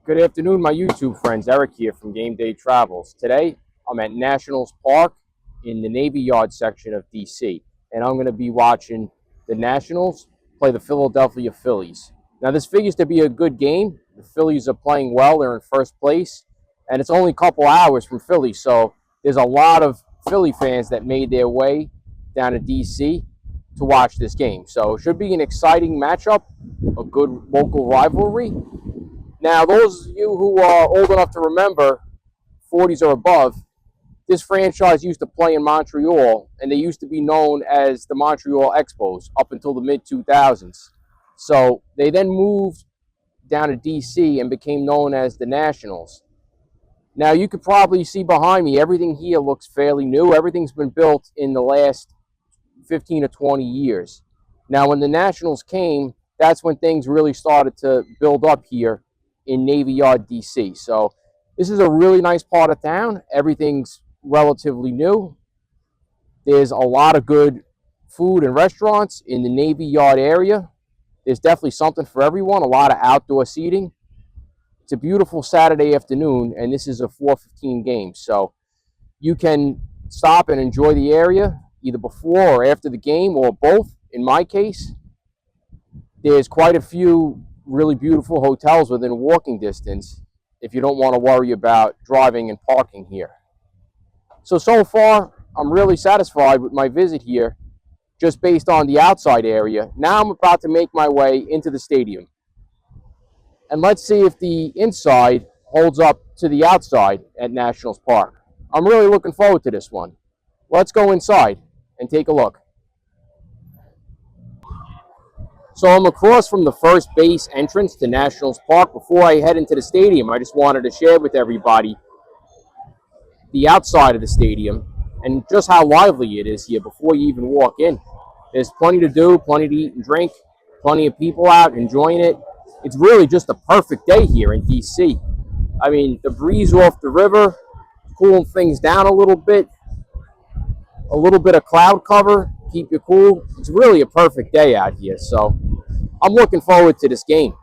Good afternoon, my YouTube friends. Eric here from Game Day Travels. Today, I'm at Nationals Park in the Navy Yard section of DC, and I'm going to be watching the Nationals play the Philadelphia Phillies. Now, this figures to be a good game. The Phillies are playing well. They're in first place, and it's only a couple hours from Philly, so there's a lot of Philly fans that made their way down to DC to watch this game. So it should be an exciting matchup, a good local rivalry. Now, those of you who are old enough to remember, 40s or above, this franchise used to play in Montreal, and they used to be known as the Montreal Expos up until the mid-2000s. So they then moved down to D.C. and became known as the Nationals. Now, you could probably see behind me, everything here looks fairly new. Everything's been built in the last 15 to 20 years. Now, when the Nationals came, that's when things really started to build up here in Navy Yard, D.C. So this is a really nice part of town. Everything's relatively new. There's a lot of good food and restaurants in the Navy Yard area. There's definitely something for everyone, a lot of outdoor seating. It's a beautiful Saturday afternoon, and this is a 4:15 game. So you can stop and enjoy the area either before or after the game, or both. In my case, there's quite a few really beautiful hotels within walking distance if you don't want to worry about driving and parking here. So far, I'm really satisfied with my visit here, just based on the outside area. Now I'm about to make my way into the stadium. And let's see if the inside holds up to the outside at Nationals Park. I'm really looking forward to this one. Let's go inside and take a look. So I'm across from the first base entrance to Nationals Park. Before I head into the stadium, I just wanted to share with everybody the outside of the stadium and just how lively it is here before you even walk in. There's plenty to do, plenty to eat and drink, plenty of people out enjoying it. It's really just a perfect day here in DC. I mean, the breeze off the river, cooling things down a little bit of cloud cover, keep you cool. It's really a perfect day out here, so I'm looking forward to this game.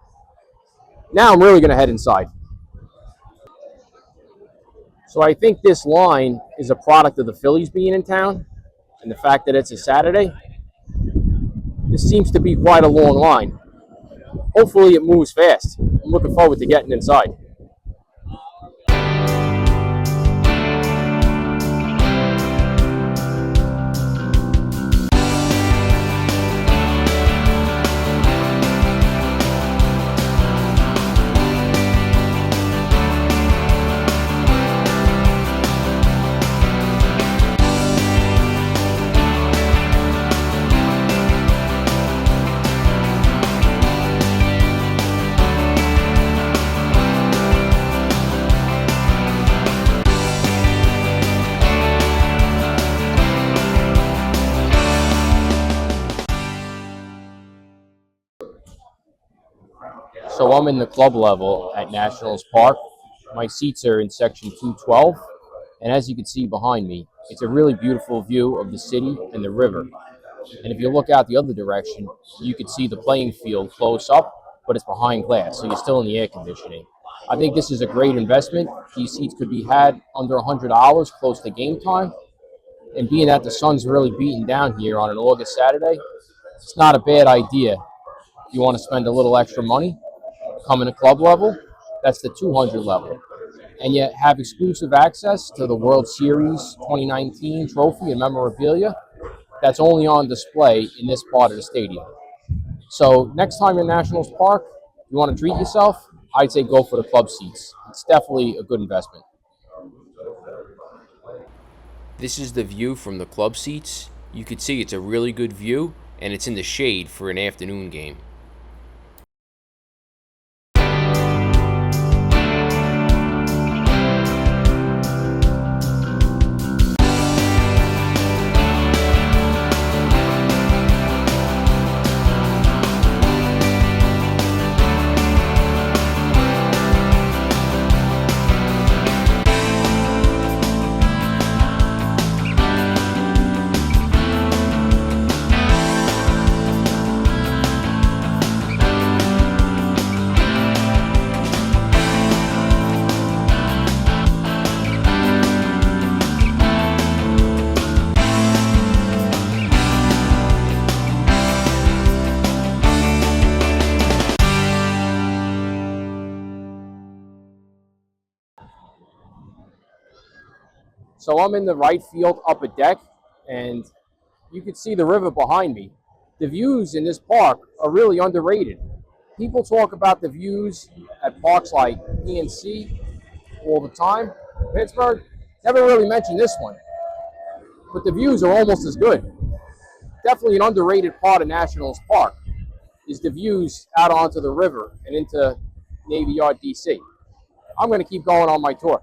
Now I'm really going to head inside. So I think this line is a product of the Phillies being in town and the fact that it's a Saturday. This seems to be quite a long line. Hopefully it moves fast. I'm looking forward to getting inside. So I'm in the club level at Nationals Park. My seats are in section 212, and as you can see behind me, it's a really beautiful view of the city and the river. And if you look out the other direction, you can see the playing field close up, but it's behind glass, so you're still in the air conditioning. I think this is a great investment. These seats could be had under $100 close to game time. And being that the sun's really beating down here on an August Saturday, it's not a bad idea. If you want to spend a little extra money, come in a club level, that's the 200 level. And yet have exclusive access to the World Series 2019 trophy and memorabilia that's only on display in this part of the stadium. So next time in Nationals Park, you want to treat yourself, I'd say go for the club seats. It's definitely a good investment. This is the view from the club seats. You can see it's a really good view, and it's in the shade for an afternoon game. So I'm in the right field upper deck, and you can see the river behind me. The views in this park are really underrated. People talk about the views at parks like PNC all the time. Pittsburgh never really mentioned this one, but the views are almost as good. Definitely an underrated part of Nationals Park is the views out onto the river and into Navy Yard, DC. I'm going to keep going on my tour.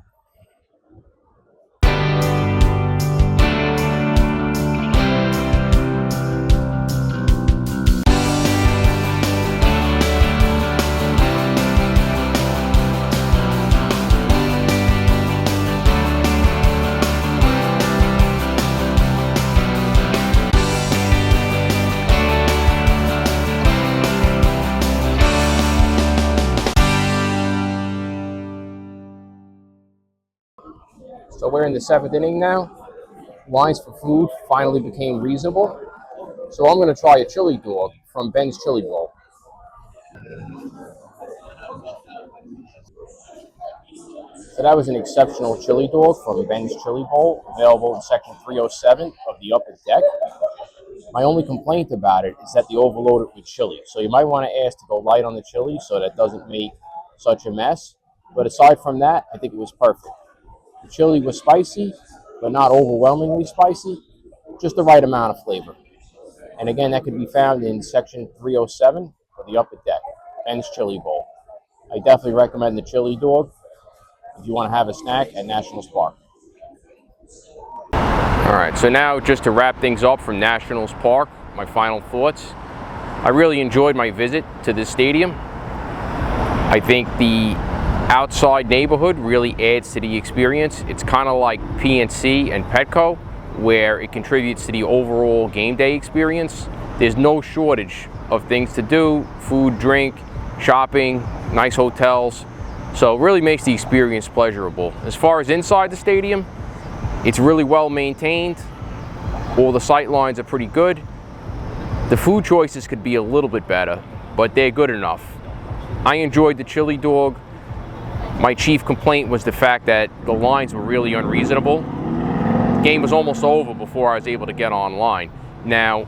So we're in the 7th inning now. Lines for food finally became reasonable. So I'm going to try a chili dog from Ben's Chili Bowl. So that was an exceptional chili dog from Ben's Chili Bowl, available in section 307 of the upper deck. My only complaint about it is that they overload it with chili. So you might want to ask to go light on the chili so that doesn't make such a mess. But aside from that, I think it was perfect. The chili was spicy, but not overwhelmingly spicy, just the right amount of flavor. And again, that can be found in section 307 of the upper deck, Ben's Chili Bowl. I definitely recommend the chili dog if you want to have a snack at Nationals Park. All right, so now just to wrap things up from Nationals Park, my final thoughts. I really enjoyed my visit to this stadium. I think the outside neighborhood really adds to the experience. It's kind of like PNC and Petco, where it contributes to the overall game day experience. There's no shortage of things to do, food, drink, shopping, nice hotels. So it really makes the experience pleasurable. As far as inside the stadium, it's really well maintained. All the sight lines are pretty good. The food choices could be a little bit better, but they're good enough. I enjoyed the chili dog. My chief complaint was the fact that the lines were really unreasonable. The game was almost over before I was able to get online. Now,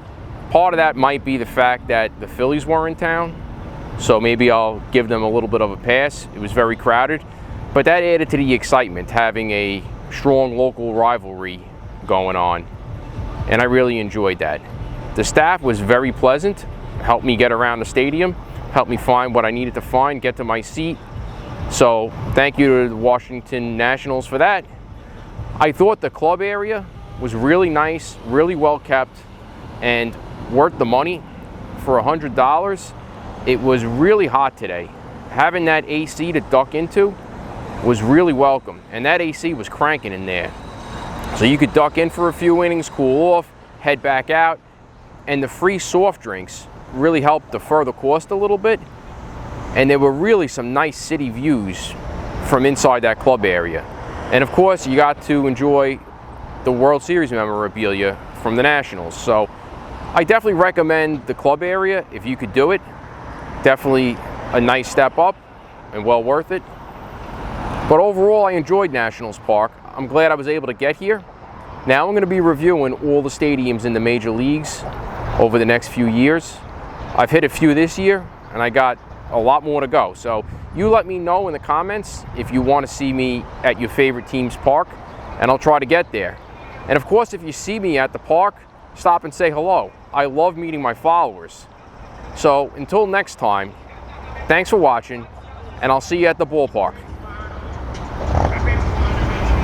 part of that might be the fact that the Phillies were in town, so maybe I'll give them a little bit of a pass. It was very crowded, but that added to the excitement, having a strong local rivalry going on, and I really enjoyed that. The staff was very pleasant, helped me get around the stadium, helped me find what I needed to find, get to my seat. So thank you to the Washington Nationals for that. I thought the club area was really nice, really well kept, and worth the money for $100. It was really hot today. Having that AC to duck into was really welcome, and that AC was cranking in there. So you could duck in for a few innings, cool off, head back out, and the free soft drinks really helped defer the cost a little bit. And there were really some nice city views from inside that club area. And of course, you got to enjoy the World Series memorabilia from the Nationals. So I definitely recommend the club area if you could do it. Definitely a nice step up and well worth it. But overall, I enjoyed Nationals Park. I'm glad I was able to get here. Now I'm going to be reviewing all the stadiums in the major leagues over the next few years. I've hit a few this year, and I got a lot more to go. So you let me know in the comments if you want to see me at your favorite team's park, and I'll try to get there. And of course, if you see me at the park, stop and say hello. I love meeting my followers. So until next time, thanks for watching, and I'll see you at the ballpark.